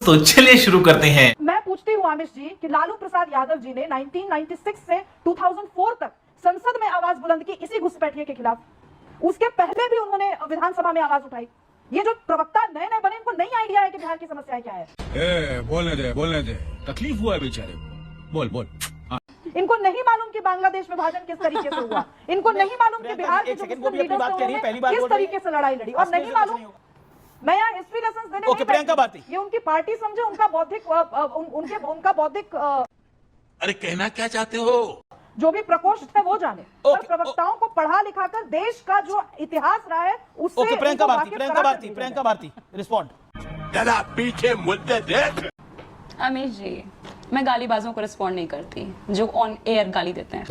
तो चलिए शुरू करते हैं। मैं पूछती हूँ आमिश जी कि लालू प्रसाद यादव जी ने 1996 से 2004 तक संसद में आवाज बुलंद की इसी घुसपैठिए के खिलाफ। उसके पहले भी उन्होंने विधानसभा में आवाज उठाई। ये जो प्रवक्ता नए नए बने, इनको नई आइडिया है कि बिहार की समस्याएं क्या है। बोलने दे, तकलीफ हुआ है बेचारे को। बोल। इनको नहीं मालूम कि बांग्लादेश विभाजन किस तरीके से हुआ। इनको नहीं मालूम कि बिहार के जो मुस्लिम लीडर्स थे उन्होंने किस तरीके से लड़ाई लड़ी, और नहीं मालूम। मैं यहाँ हिस्ट्री लेसन देने नहीं प्रियंका भारती, ये उनकी पार्टी समझे, उनका बौद्धिक उनका बौद्धिक अरे कहना क्या चाहते हो? जो भी प्रकोष्ठ है वो जाने। पर प्रवक्ताओं को पढ़ा लिखा कर देश का जो इतिहास रहा है उससे प्रियंका भारती रिस्पॉन्ड। दादा पीछे मुद्दे देख। अमीश जी, मैं गालीबाजों को रिस्पॉन्ड नहीं करती जो ऑन एयर गाली देते हैं।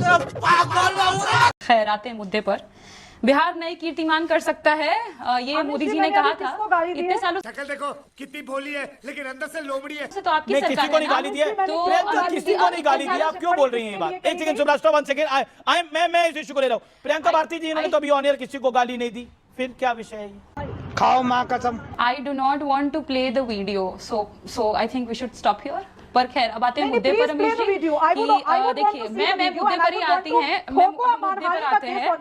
खैर, आते हैं मुद्दे पर। बिहार नई कीर्तिमान कर सकता है, ये मोदी जी ने कहा था। इतने सालों शक्ल देखो कितनी भोली है, लेकिन अंदर से लोमड़ी है। से तो आपकी सरकार किसी को नहीं गाली दिया, तो किसी को नहीं गाली दिया। आप क्यों बोल रही हैं ये बात? एक सेकंड सुब्रास्टा, 1 सेकंड। मैं इस इशू को ले रहा हूँ। प्रियंका भारती जी ने तो अभी ऑन एयर किसी को गाली नहीं दी, फिर क्या विषय है? खाओ माँ कसम। I do not want to play the video, so I think we should stop here. पर खैर, अब आते हैं मुद्दे पर। अमीश जी, देखिए, मैं मुद्दे पर ही आती हैं, मैं मुद्दे पर आते हैं।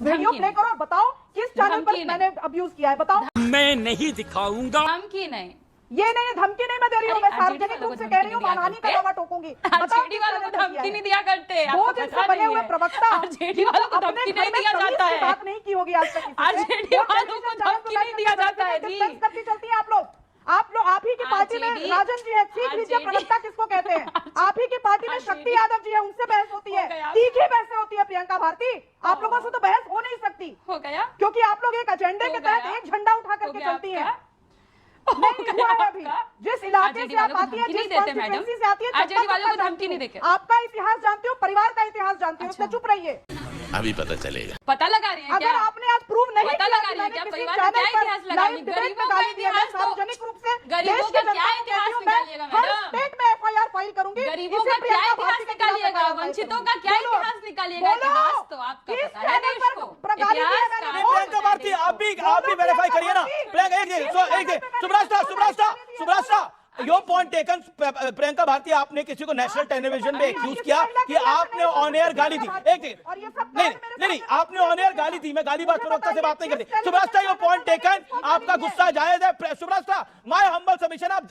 वीडियो प्ले करो और बताओ किस चैनल पर मैंने अब्यूज किया है, बताओ। मैं नहीं दिखाऊंगा। धमकी नहीं, ये नहीं, धमकी नहीं मैं दे रही हूँ, मैं सार्वजनिक रूप से कह रही हूँ, मानहानि का दावा ठोकूंगी। आरजेडी वालों को धमकी नहीं दिया करते। वो जिनसे बने हुए प्रवक्ता, आरजेडी वालों को धमकी नहीं दिया जाता है। बात नहीं की होगी आज तक। आरजेडी वालों को धमकी नहीं दिया जाता है जी। करती चलती है आप ही की पार्टी में राजन जी है, सीख लीजिए प्रवक्ता किसको कहते हैं। आप ही की पार्टी में शक्ति यादव जी है, उनसे बहस होती है, तीखी बहसें होती है। प्रियंका भारती, आप लोगों से तो बहस हो नहीं सकती, हो गया, क्योंकि आप लोग एक एजेंडे के तहत एक झंडा उठा करके चलती हैं। नहीं हुआ है अभी। जिस इलाके से आप आती है, जिस कॉन्स्टिट्यूएंसी से आती है, आरजेडी वालों को धमकी नहीं देते। आपका इतिहास जानती हो, परिवार का इतिहास जानती हो, उससे चुप रहिए। अभी पता चलेगा। पता लगा रही है क्या? अगर आपने आज प्रूव नहीं पता लगा रही है क्या? परिवार का क्या इतिहास लगाएंगे? गरीबों का इतिहास, सार्वजनिक रूप से गरीबों का क्या इतिहास निकालिएगा मैडम? स्टेट में एफआईआर फाइल करूंगी। गरीबों का क्या इतिहास निकालिएगा? वंचितों का क्या इतिहास निकालिएगा? इतिहास तो आपका पता है देश को। इतिहास का प्रियंका भारती, आप भी वेरीफाई करिए ना। Priyanka, Subrasta, your point taken. Priyanka Bharti, आपने किसी को नेशनल टेलीविजन पे एक्यूज किया कि आपने ऑन एयर गाली दी। नहीं, आपने ऑन एयर गाली दी। मैं गाली बात प्रवक्ता से बात नहीं करती। सुब्रास्टा, योर पॉइंट टेकन, आपका गुस्सा जायज है। सुब्रास्टा, माय हम्बल सबमिशन, आप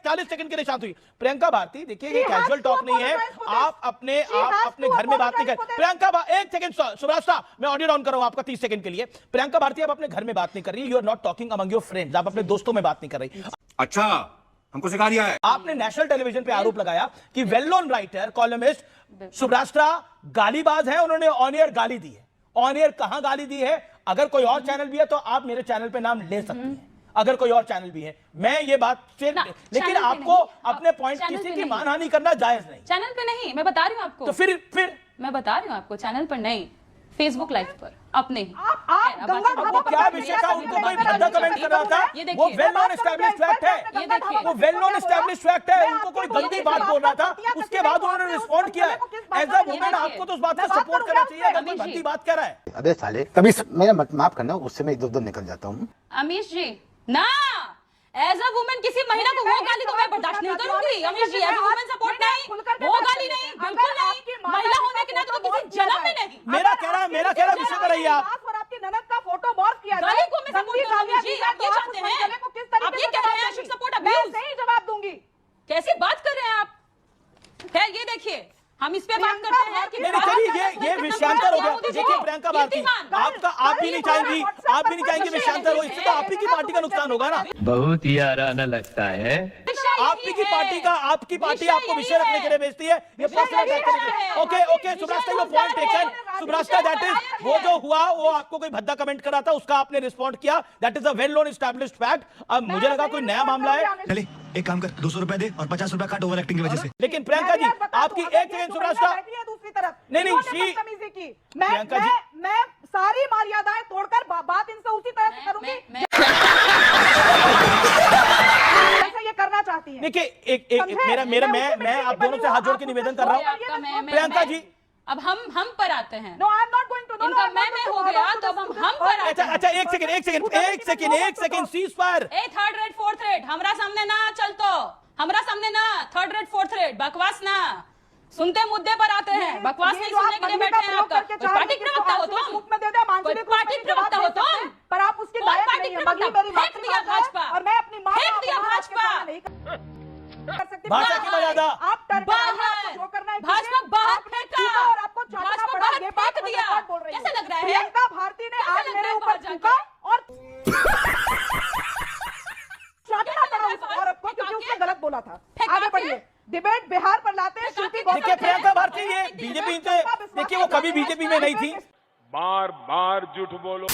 40 सेकंड के लिए शांत हुई। प्रियंका भारती, देखिए ये कैजुअल टॉक नहीं है। आप अपने घर में बात नहीं कर। प्रियंका, 1 सेकंड सुब्रास्टा, मैं ऑडियो डाउन कर रहा हूं आपका 30 सेकंड के लिए। प्रियंका भारती, आप अपने घर में बात नहीं कर रही। You are not talking among your friends. आप अपने दोस्तों में बात नहीं कर रही। अच्छा, हमको सिखा दिया है। आपने नेशनल टेलीविजन पे आरोप लगाया कि वेल नोन राइटर कॉलमिस्ट सुब्रास्टा गालीबाज है, उन्होंने ऑन एयर गाली दी है। ऑन एयर कहां गाली दी है? अगर कोई और चैनल भी है तो आप मेरे चैनल पे नाम ले सकती हैं। अगर कोई और चैनल भी है, मैं ये बात से, लेकिन आपको अपने पॉइंट किसी की मानहानि करना जायज नहीं। चैनल पे नहीं, मैं बता रही हूँ आपको। तो फिर मैं बता रही हूँ आपको, चैनल पर नहीं, फेसबुक लाइव पर अपने ही। वो क्या विषय था? उनको कोई भद्दा कमेंट कर रहा था? वो वेल नोन एस्टैब्लिश्ड फैक्ट है। ये देखिए, वो वेल नोन एस्टैब्लिश्ड फैक्ट है। उनको कोई गंदी बात बोल रहा था, उसके बाद उन्होंने रिस्पॉन्ड किया है। एज अ वुमेन आपको तो उस बात को सपोर्ट करना चाहिए अगर कोई भद्दी बात कह रहा है। अबे साले, कभी मेरा माफ करना, उससे मैं इधर उधर निकल जाता हूँ। अमीश जी, ना एज अ वुमेन किसी महिला को वो गाली तो मैं बर्दाश्त नहीं करूंगी। अमीश जी, एज अ वुमेन सपोर्ट नहीं, वो गाली नहीं, बिल्कुल नहीं। महिला होने के नाते तो किसी जन्म में नहीं। मेरा कहना विषय पर रहिए आप। और आपकी ननद का फोटो मॉर्फ किया गाली को मैं सपोर्ट करूंगी जी। आप ये चाहते हैं? आप ये कह रहे हैं आई शुड सपोर्ट अब्यूज? मैं सही जवाब दूंगी। कैसी बात कर रहे हैं आप? है ये देखिए, हम इस पे बात करते हैं कि ये विषयांतर हो गया। देखिए प्रियंका भारती, आप भी नहीं चाहेंगे विषयांतर हो। इससे तो आप ही की पार्टी का नुकसान होगा ना। बहुत ही आराना लगता है। आपकी पार्टी आपको विषय रखने के लिए भेजती है। ये okay Subrasta, your point taken. Subrasta, that is वो जो हुआ, वो आपको कोई भद्दा कमेंट कर रहा था, उसका आपने रिस्पॉन्ड किया। That is a well known established fact. अब मुझे लगा कोई नया मामला है। चले एक काम कर, 200 रुपए दे और 50 रुपए काट ओवर एक्टिंग की वजह से। लेकिन प्रियंका जी, आपकी एक सेकंड सुब्रास्टा, दूसरी तरफ नहीं बदतमीजी की। प्रियंका जी, मैं सारी मर्यादाएं तोड़कर बात इनसे उसी तरह से करूंगी जैसे ये करना चाहती है। देखिए मैं आप दोनों से हाथ जोड़ के निवेदन कर रहा हूँ। अब हम पर आते हैं। No, I'm not going to. No, इनका I'm not मैं going to हो follow गया to तो the अब हम students. पर आते अच्छा हैं। अच्छा एक सेकंड सीज फायर। ए थर्ड रेट फोर्थ रेट हमरा सामने ना चलतो, हमरा सामने ना थर्ड रेट फोर्थ रेट बकवास ना, सुनते मुद्दे पर आते हैं, बकवास नहीं सुनने के लिए बैठे हैं। आपका कोई पार्टी प्रवक्ता हो तुम, मुख में दे दे, कोई पार्टी प्रवक्ता हो तुम, पर आप उसके कौन लायक पार्टी नहीं हैं। प्रवक्ता? मगली मेरी फेंक दिया मातृभाषा है भाजपा, और मैं अपनी माँ फेंक दिया भाजपा। कर सकती। भाषा की मर्यादा। आप टर्मिनल बाहर, जो करना है भाजपा बाहर फेंका, और आपको चाटना भाजपा पड़ा। बाहर ये बात फेंक मैं दिया। रिकॉर्ड बोल रही हूँ। कैसा लग रहा है? प्रियंका भारती ने कैसा आज लग मेरे रहा है ऊपर बाहर थूका जाके? और चाटना पड़ा उस बाहर औरत को क्योंकि फेंका उसने के? गलत बोला था। फेंका आगे के? बढ़िए, डिबेट बिहार पर लाते हैं। शिल्पी फेंका के? देखिए प्रियंका भारती ये बीजेपी से, देखिए वो कभी बीजेपी में नहीं थी। बार बार झूठ बोलो।